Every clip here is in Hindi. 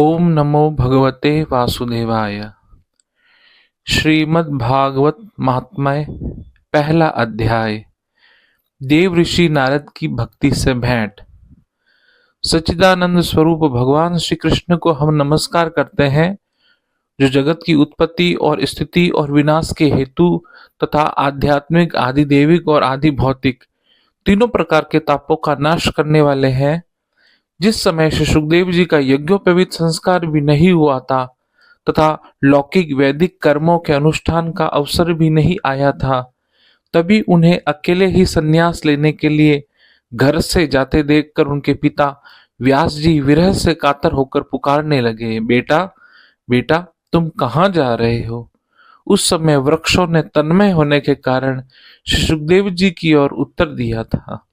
ओम नमो भगवते वासुदेवाय। श्रीमद् भागवत महात्म्य, पहला अध्याय। देव ऋषि नारद की भक्ति से भेंट। सच्चिदानंद स्वरूप भगवान श्री कृष्ण को हम नमस्कार करते हैं, जो जगत की उत्पत्ति और स्थिति और विनाश के हेतु तथा आध्यात्मिक, आदि देविक और आदि भौतिक तीनों प्रकार के तापों का नाश करने वाले हैं। जिस समय श्री सुखदेव जी का यज्ञोपवीत संस्कार भी नहीं हुआ था तथा लौकिक वैदिक कर्मों के अनुष्ठान का अवसर भी नहीं आया था, तभी उन्हें अकेले ही संन्यास लेने के लिए घर से जाते देखकर उनके पिता व्यास जी विरह से कातर होकर पुकारने लगे, बेटा बेटा तुम कहाँ जा रहे हो। उस समय वृक्षों ने तन्मय होने के कारण श्री सुखदेव जी की ओर उत्तर दिया था,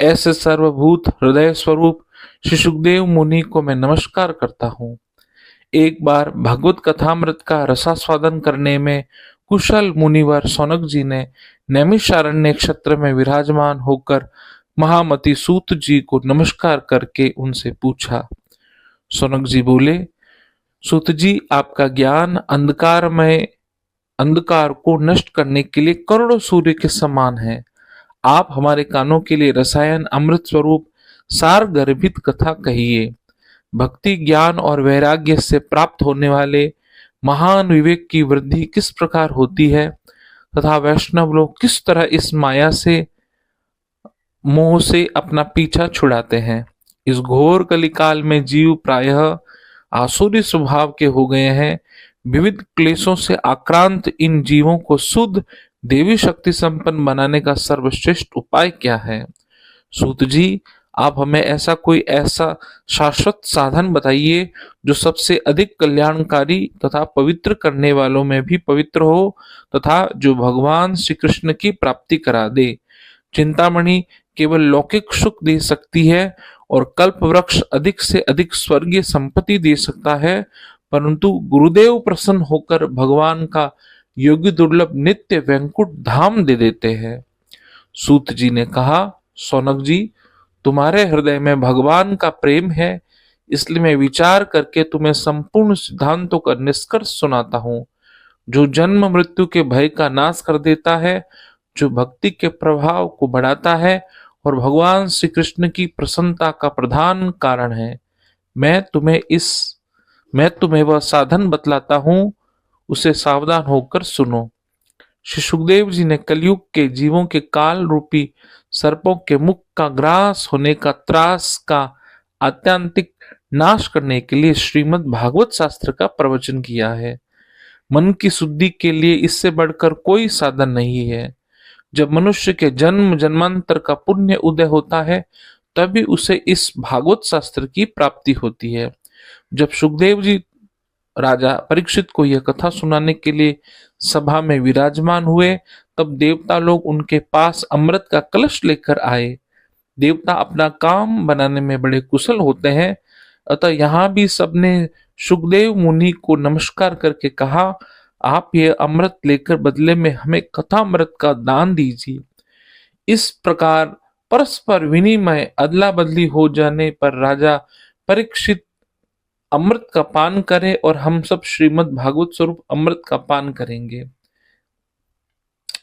ऐसे सर्वभूत हृदय स्वरूप श्री सुखदेव मुनि को मैं नमस्कार करता हूँ। एक बार भगवत कथामृत का रसास्वादन करने में कुशल मुनिवर सौनक जी ने नैमिषारण्य क्षेत्र में विराजमान होकर महामति सूत जी को नमस्कार करके उनसे पूछा। सौनक जी बोले, सूत जी, आपका ज्ञान अंधकार को नष्ट करने के लिए करोड़ों सूर्य के समान है। आप हमारे कानों के लिए रसायन अमृत स्वरूप सार गर्भित कथा कहिए। भक्ति, ज्ञान और वैराग्य से प्राप्त होने वाले महान विवेक की वृद्धि किस प्रकार होती है तथा वैष्णव लोग किस तरह इस माया से, मोह से अपना पीछा छुड़ाते हैं। इस घोर कलिकाल में जीव प्रायः आसुरी स्वभाव के हो गए हैं। विविध क्लेशों से आक्रांत इन जीवों को शुद्ध देवी शक्ति संपन्न बनाने का सर्वश्रेष्ठ उपाय क्या है। सूत जी, आप हमें ऐसा शाश्वत साधन बताइए जो सबसे अधिक कल्याणकारी तथा पवित्र करने वालों में भी पवित्र हो तथा जो भगवान श्री कृष्ण की प्राप्ति करा दे। चिंतामणि केवल लौकिक सुख दे सकती है और कल्प वृक्ष अधिक से अधिक स्वर्गीय संपत्ति दे सकता है, परंतु गुरुदेव प्रसन्न होकर भगवान का योग्य दुर्लभ नित्य वैकुंठ धाम दे देते हैं। सूत जी ने कहा, सौनक जी, तुम्हारे हृदय में भगवान का प्रेम है, इसलिए मैं विचार करके तुम्हें संपूर्ण सिद्धांतों का निष्कर्ष सुनाता हूँ, जो जन्म मृत्यु के भय का नाश कर देता है, जो भक्ति के प्रभाव को बढ़ाता है और भगवान श्री कृष्ण की प्रसन्नता का प्रधान कारण है। मैं तुम्हें वह साधन बतलाता हूँ, उसे सावधान होकर सुनो। श्री सुखदेव जी ने कलयुग के जीवों के काल रूपी सर्पों के मुख का ग्रास होने का त्रास का आत्यांतिक नाश करने के लिए श्रीमद् भागवत शास्त्र का प्रवचन किया है। मन की शुद्धि के लिए इससे बढ़कर कोई साधन नहीं है। जब मनुष्य के जन्म जन्मांतर का पुण्य उदय होता है, तभी उसे इस भागवत शास्त्र की प्राप्ति होती है। जब सुखदेव जी राजा परीक्षित को यह कथा सुनाने के लिए सभा में विराजमान हुए, तब देवता लोग उनके पास अमृत का कलश लेकर आए। देवता अपना काम बनाने में बड़े कुशल होते हैं, अतः यहाँ भी सबने सुखदेव मुनि को नमस्कार करके कहा, आप ये अमृत लेकर बदले में हमें कथा अमृत का दान दीजिए। इस प्रकार परस्पर विनिमय अदला बदली हो जाने पर राजा परीक्षित अमृत का पान करे और हम सब श्रीमद् भागवत स्वरूप अमृत का पान करेंगे।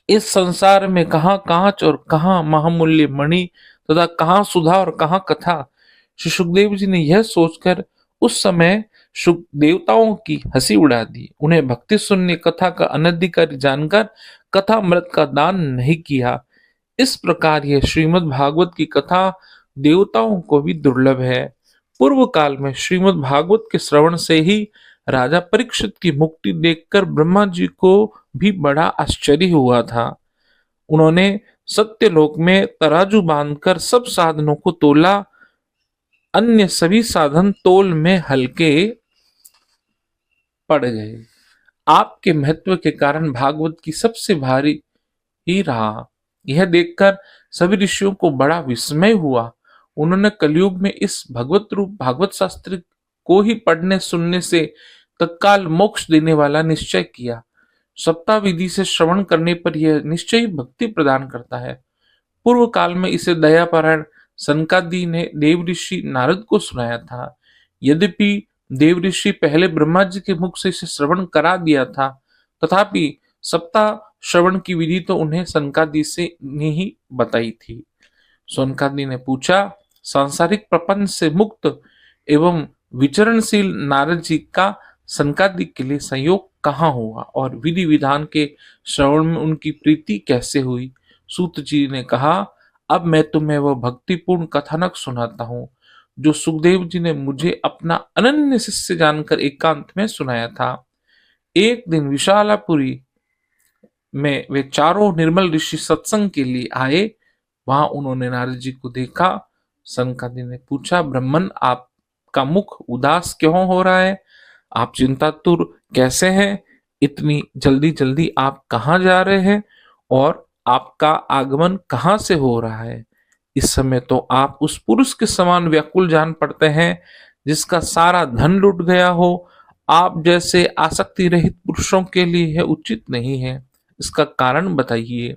इस संसार में कहाँ कांच और कहाँ महामूल्य मणि तथा कहाँ सुधा और कहाँ कथा। श्री सुखदेव जी ने यह सोचकर उस समय देवताओं की हंसी उड़ा दी। उन्हें भक्ति शून्य कथा का अनधिकारी जानकर कथा अमृत का दान नहीं किया। इस प्रकार यह श्रीमद् भागवत की कथा देवताओं को भी दुर्लभ है। पूर्व काल में श्रीमद् भागवत के श्रवण से ही राजा परीक्षित की मुक्ति देखकर ब्रह्मा जी को भी बड़ा आश्चर्य हुआ था। उन्होंने सत्यलोक में तराजू बांधकर सब साधनों को तोला, अन्य सभी साधन तोल में हल्के पड़ गए। आपके महत्व के कारण भागवत की सबसे भारी ही रहा। यह देखकर सभी ऋषियों को बड़ा विस्मय हुआ। उन्होंने कलयुग में इस भगवत रूप भागवत शास्त्र को ही पढ़ने सुनने से तत्काल मोक्ष देने वाला निश्चय किया। सप्ताह विधि से श्रवण करने पर यह निश्चय भक्ति प्रदान करता है। पूर्व काल में इसे दयापरायण सनकादि ने देव ऋषि नारद को सुनाया था। यद्यपि देव ऋषि पहले ब्रह्मा जी के मुख से इसे श्रवण करा दिया था, तथापि सप्ताह श्रवण की विधि तो उन्हें सनकादि से ने ही बताई थी। सनकादि ने पूछा, सांसारिक प्रपंच से मुक्त एवं विचरणशील नारद जी का सनकादि के लिए संयोग कहाँ हुआ और विधि विधान के श्रवण में उनकी प्रीति कैसे हुई। सूत जी ने कहा, अब मैं तुम्हें वह भक्तिपूर्ण कथानक सुनाता हूँ जो सुखदेव जी ने मुझे अपना अनन्य शिष्य जानकर एकांत में सुनाया था। एक दिन विशालापुरी में वे चारों निर्मल ऋषि सत्संग के लिए आए। वहां उन्होंने नारद जी को देखा। सनकादि ने पूछा, ब्राह्मण, आपका मुख उदास क्यों हो रहा है? आप चिंतातुर कैसे हैं? इतनी जल्दी जल्दी आप कहाँ जा रहे हैं और आपका आगमन कहाँ से हो रहा है? इस समय तो आप उस पुरुष के समान व्याकुल जान पड़ते हैं जिसका सारा धन लुट गया हो। आप जैसे आसक्ति रहित पुरुषों के लिए यह उचित नहीं है, इसका कारण बताइए।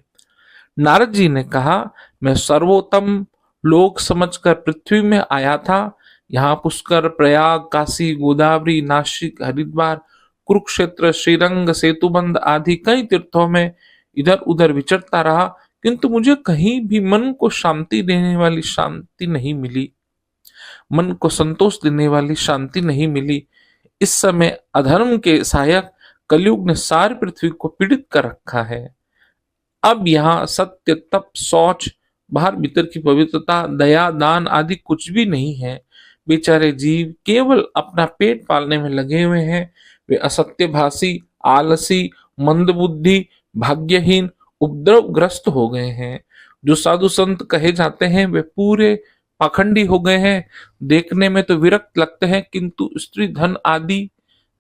नारद जी ने कहा, मैं सर्वोत्तम लोक समझकर पृथ्वी में आया था। यहाँ पुष्कर, प्रयाग, काशी, गोदावरी, नासिक, हरिद्वार, कुरुक्षेत्र, श्रीरंग, सेतुबंध आदि कई तीर्थों में इधर उधर विचरता रहा, किंतु मुझे कहीं भी मन को शांति देने वाली शांति नहीं मिली, मन को संतोष देने वाली शांति नहीं मिली। इस समय अधर्म के सहायक कलयुग ने सारी पृथ्वी को पीड़ित कर रखा है। अब यहाँ सत्य, तप, शौच, बाहर भीतर की पवित्रता, दया, दान आदि कुछ भी नहीं है। बेचारे जीव केवल अपना पेट पालने में लगे हुए हैं। वे असत्यभाषी, आलसी, मंदबुद्धि, भाग्यहीन, उपद्रवग्रस्त हो गए हैं। जो साधु संत कहे जाते हैं वे पूरे पाखंडी हो गए हैं। देखने में तो विरक्त लगते हैं, किंतु स्त्री धन आदि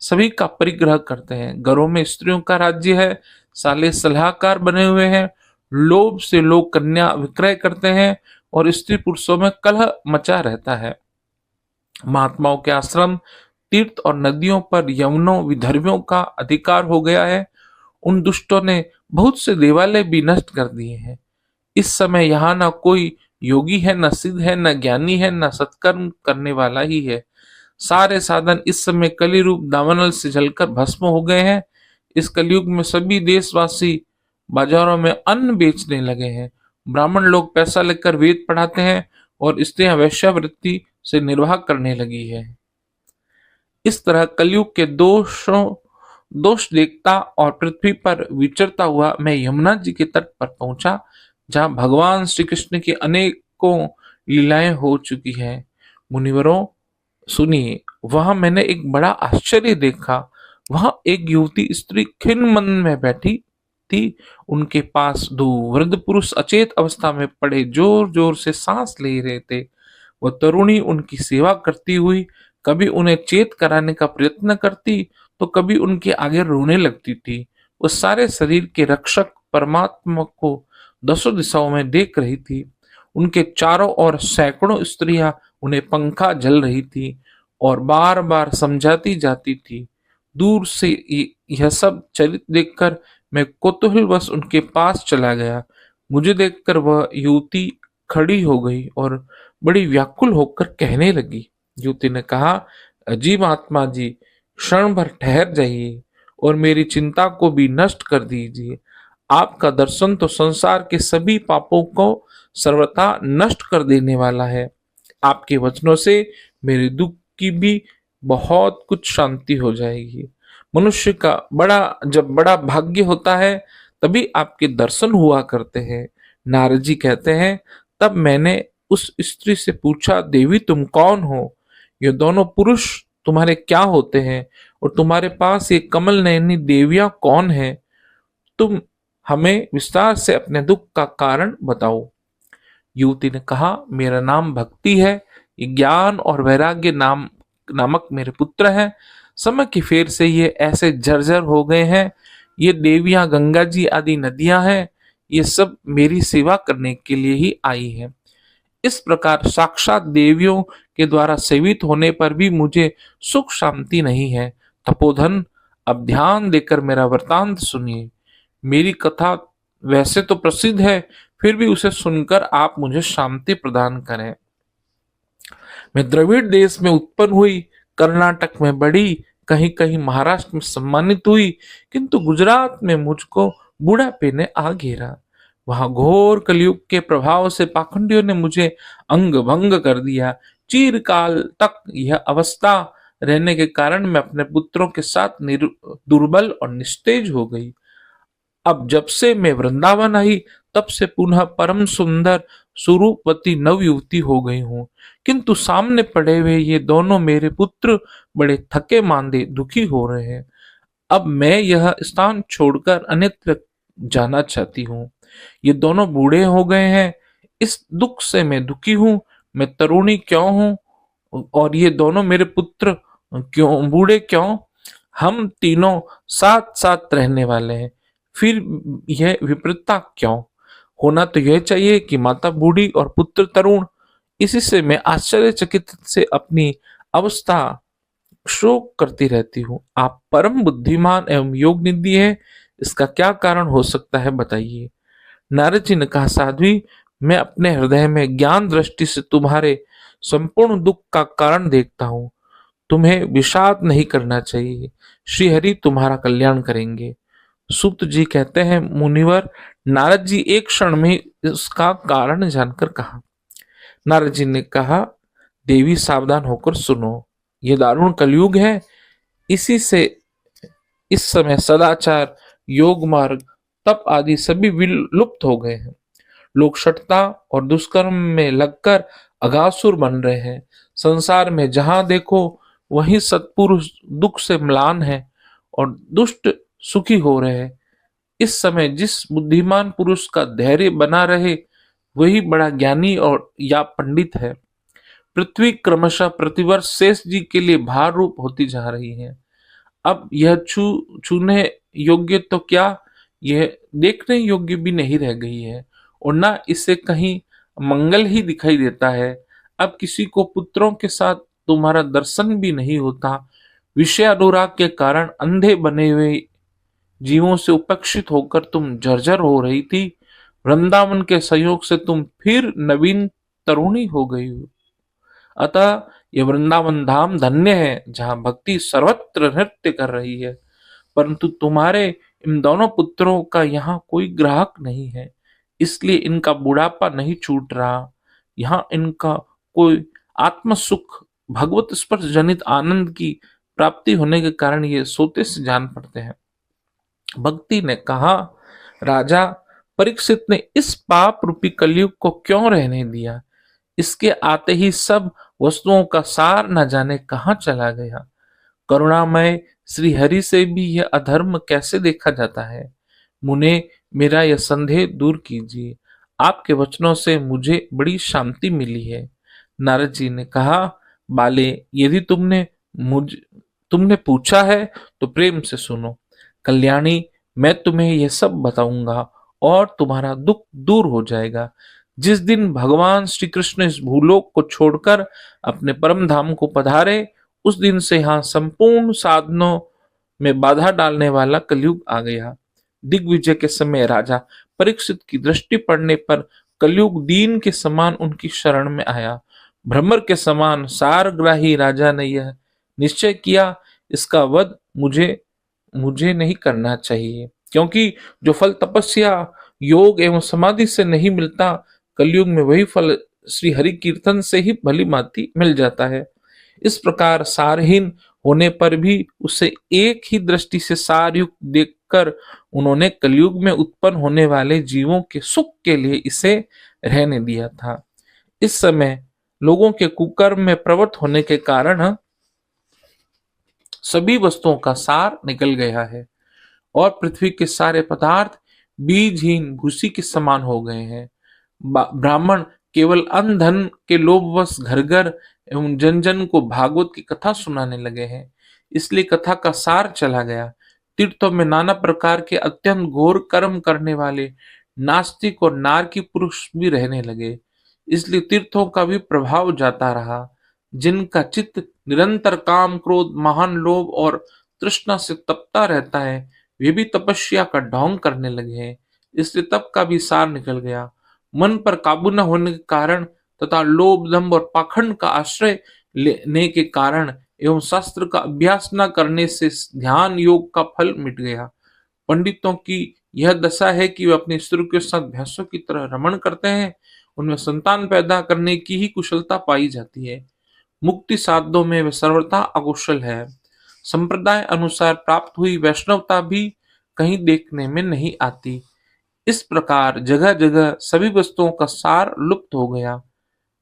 सभी का परिग्रह करते हैं। घरों में स्त्रियों का राज्य है। साले सलाहकार बने हुए हैं। लोभ से लोग कन्या विक्रय करते हैं और स्त्री पुरुषों में कलह मचा रहता है। महात्माओं के आश्रम, तीर्थ और नदियों पर यवनों, विधर्मियों का अधिकार हो गया है। उन दुष्टों ने बहुत से देवालय भी नष्ट कर दिए हैं। इस समय यहाँ न कोई योगी है, न सिद्ध है, न ज्ञानी है, न सत्कर्म करने वाला ही है। सारे साधन इस समय कली रूप दावानल से जलकर भस्म हो गए हैं। इस कलयुग में सभी देशवासी बाजारों में अन्न बेचने लगे हैं। ब्राह्मण लोग पैसा लेकर वेद पढ़ाते हैं और स्त्रियां वैश्यावृत्ति से निर्वाह करने लगी है। इस तरह कलयुग के दोष देखता और पृथ्वी पर विचरता हुआ मैं यमुना जी के तट पर पहुंचा, जहां भगवान श्री कृष्ण की अनेकों लीलाएं हो चुकी हैं। मुनिवरों, सुनिए, वहां मैंने एक बड़ा आश्चर्य देखा। वहां एक युवती स्त्री खिन्न मन में बैठी थी। उनके पास दो वृद्ध पुरुष अचेत अवस्था में पड़े जोर जोर से सांस ले रहे थे। वह तरुणी उनकी सेवा करती हुई कभी उन्हें चेत कराने का प्रयत्न करती तो कभी उनके आगे रोने लगती थी। वह सारे शरीर के रक्षक परमात्मा को दसों दिशाओं में देख रही थी। उनके चारों ओर सैकड़ों स्त्रियां उन्हें पंखा जल रही थी और बार बार समझाती जाती थी। दूर से यह सब चरित देखकर मैं कौतूहलवश उनके पास चला गया। मुझे देखकर वह युवती खड़ी हो गई और बड़ी व्याकुल होकर कहने लगी। युवती ने कहा, अजीब आत्मा जी, क्षण भर ठहर जाइए और मेरी चिंता को भी नष्ट कर दीजिए। आपका दर्शन तो संसार के सभी पापों को सर्वथा नष्ट कर देने वाला है। आपके वचनों से मेरे दुख की भी बहुत कुछ शांति हो जाएगी। मनुष्य का जब बड़ा भाग्य होता है तभी आपके दर्शन हुआ करते हैं। नारद जी कहते हैं, तब मैंने उस स्त्री से पूछा, देवी तुम कौन हो? ये दोनों पुरुष तुम्हारे क्या होते हैं और तुम्हारे पास ये कमल नयनी देवियां कौन है? तुम हमें विस्तार से अपने दुख का कारण बताओ। युवती ने कहा, मेरा नाम भक्ति है। ये ज्ञान और वैराग्य नामक मेरे पुत्र हैं। समय की फेर से ये ऐसे जर्जर हो गए हैं। ये देवियां गंगा जी आदि नदियां हैं। ये सब मेरी सेवा करने के लिए ही आई है। इस प्रकार साक्षात देवियों के द्वारा सेवित होने पर भी मुझे सुख शांति नहीं है। तपोधन, अब ध्यान देकर मेरा वृतांत सुनिए। मेरी कथा वैसे तो प्रसिद्ध है, फिर भी उसे सुनकर आप मुझे शांति प्रदान करें। मैं द्रविड़ देश में उत्पन्न हुई, कर्नाटक में बढ़ी, कहीं कहीं महाराष्ट्र में सम्मानित हुई, किंतु गुजरात में मुझको बुढ़ापे ने आ घेरा। वहां घोर कलयुग के प्रभाव से पाखंडियों ने मुझे अंग भंग कर दिया। चिरकाल तक यह अवस्था रहने के कारण मैं अपने पुत्रों के साथ दुर्बल और निस्तेज हो गई। अब जब से मैं वृंदावन आई, तब से पुनः परम सुंदर स्वरूपवती नव युवती हो गई हूँ। किंतु सामने पड़े हुए ये दोनों मेरे पुत्र बड़े थके मांदे दुखी हो रहे हैं। अब मैं यह स्थान छोड़कर अन्यत्र जाना चाहती हूँ। ये दोनों बूढ़े हो गए हैं, इस दुख से मैं दुखी हूँ। मैं तरुणी क्यों हूँ और ये दोनों मेरे पुत्र क्यों बूढ़े क्यों? हम तीनों साथ साथ रहने वाले हैं, फिर यह विपरीतता क्यों? होना तो यह चाहिए कि माता बूढ़ी और पुत्र तरुण। इसी से मैं आश्चर्यचकित से अपनी अवस्था शोक करती रहती हूँ। आप परम बुद्धिमान एवं योग निधि है, इसका क्या कारण हो सकता है, बताइए। नारद जी ने कहा, साध्वी, मैं अपने हृदय में ज्ञान दृष्टि से तुम्हारे संपूर्ण दुख का कारण देखता हूँ। तुम्हें विषाद नहीं करना चाहिए, श्री हरि तुम्हारा कल्याण करेंगे। सुत जी कहते हैं, मुनिवर, नारद जी एक क्षण में इसका कारण जानकर कहा। नारद जी ने कहा, देवी सावधान होकर सुनो, ये दारुण कलयुग है। इसी से इस समय सदाचार, योग मार्ग, तप आदि सभी विलुप्त हो गए हैं। लोग शठता और दुष्कर्म में लगकर अघासुर बन रहे हैं। संसार में जहां देखो वहीं सत्पुरुष दुख से म्लान है और दुष्ट सुखी हो रहे हैं। इस समय जिस बुद्धिमान पुरुष का धैर्य बना रहे वही बड़ा ज्ञानी और या पंडित है। पृथ्वी क्रमशः प्रतिवर्ष शेष जी के लिए भार रूप होती जा रही है। अब यह छूने योग्य तो क्या, यह देखने योग्य भी नहीं रह गई है और ना इससे कहीं मंगल ही दिखाई देता है। अब किसी को पुत्रों के साथ तुम्हारा दर्शन भी नहीं होता। विषय अनुराग के कारण अंधे बने हुए जीवों से उपेक्षित होकर तुम जर्जर हो रही थी। वृंदावन के संयोग से तुम फिर नवीन तरुणी हो गई हो। अतः ये वृंदावन धाम धन्य है, जहां भक्ति सर्वत्र नृत्य कर रही है। परंतु तुम्हारे इन दोनों पुत्रों का यहाँ कोई ग्राहक नहीं है, इसलिए इनका बुढ़ापा नहीं छूट रहा। यहाँ इनका कोई आत्म सुख, भगवत स्पर्श जनित आनंद की प्राप्ति होने के कारण ये सोते से जान पड़ते हैं। भक्ति ने कहा, राजा परीक्षित ने इस पाप रूपी कलयुग को क्यों रहने दिया? इसके आते ही सब वस्तुओं का सार न जाने कहाँ चला गया। करुणामय श्री हरि से भी यह अधर्म कैसे देखा जाता है? मुने, मेरा यह संदेह दूर कीजिए। आपके वचनों से मुझे बड़ी शांति मिली है। नारद जी ने कहा, बाले, यदि तुमने पूछा है तो प्रेम से सुनो। कल्याणी, मैं तुम्हें यह सब बताऊंगा और तुम्हारा दुख दूर हो जाएगा। जिस दिन भगवान श्री कृष्ण इस भूलोक को छोड़कर अपने परम धाम को पधारे, उस दिन से यहाँ संपूर्ण साधनों में बाधा डालने वाला कलयुग आ गया। दिग्विजय के समय राजा परीक्षित की दृष्टि पड़ने पर कलयुग दीन के समान उनकी शरण में आया। भ्रमर के समान सारग्राही राजा ने यह निश्चय किया, इसका वध मुझे नहीं करना चाहिए, क्योंकि जो फल तपस्या, योग एवं समाधि से नहीं मिलता, कलयुग में वही फल श्री हरि कीर्तन से ही भली भांति मिल जाता है। इस प्रकार सारहीन होने पर भी उसे एक ही दृष्टि से सारयुक्त देखकर उन्होंने कलयुग में उत्पन्न होने वाले जीवों के सुख के लिए इसे रहने दिया था। इस समय लोगों के कुकर्म में प्रवृत्त होने के कारण सभी वस्तुओं का सार निकल गया है और पृथ्वी के सारे पदार्थ बीजहीन भूसी के समान हो गए हैं। ब्राह्मण केवल अन्न धन के लोभवश घर घर एवं जन जन को भागवत की कथा सुनाने लगे हैं, इसलिए कथा का सार चला गया। तीर्थों में नाना प्रकार के अत्यंत घोर कर्म करने वाले नास्तिक और नारकी पुरुष भी रहने लगे, इसलिए तीर्थों का भी प्रभाव जाता रहा। जिनका चित्त निरंतर काम, क्रोध, महान लोभ और तृष्णा से तपता रहता है, वे भी तपस्या का ढोंग करने लगे हैं, इसलिए तप का भी सार निकल गया। मन पर काबू न होने के कारण तथा लोभ, दंभ और पाखंड का आश्रय लेने के कारण एवं शास्त्र का अभ्यास न करने से ध्यान योग का फल मिट गया। पंडितों की यह दशा है कि वे अपने स्त्रियों के साथ भैंसों की तरह रमण करते हैं, उनमें संतान पैदा करने की ही कुशलता पाई जाती है। मुक्ति साधनों में वे सर्वथा अकुशल है। संप्रदाय अनुसार प्राप्त हुई वैष्णवता भी कहीं देखने में नहीं आती। इस प्रकार जगह जगह सभी वस्तुओं का सार लुप्त हो गया।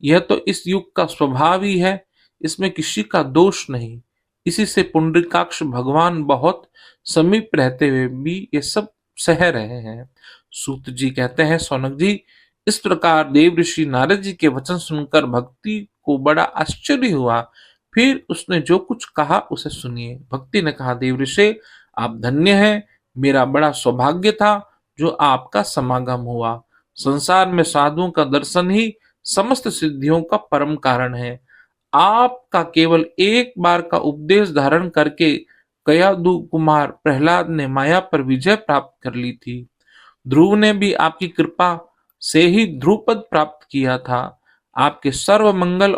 यह तो इस युग का स्वभाव ही है, इसमें किसी का दोष नहीं। इसी से पुंडरीकाक्ष भगवान बहुत समीप रहते हुए भी ये सब सह रहे हैं। सूत जी कहते हैं, सौनक जी, इस प्रकार देव ऋषि नारद जी के वचन सुनकर भक्ति को बड़ा आश्चर्य हुआ। फिर उसने जो कुछ कहा उसे सुनिए। भक्ति ने कहा, देव ऋषि आप धन्य हैं, मेरा बड़ा सौभाग्य था जो आपका समागम हुआ। संसार में साधुओं का दर्शन ही समस्त सिद्धियों का परम कारण है। आपका केवल एक बार का उपदेश धारण करके कयादु कुमार प्रहलाद ने माया पर विजय प्राप्त कर ली थी। ध्रुव ने भी आपकी कृपा से ही ध्रुपद प्राप्त किया था। आपके सर्व मंगल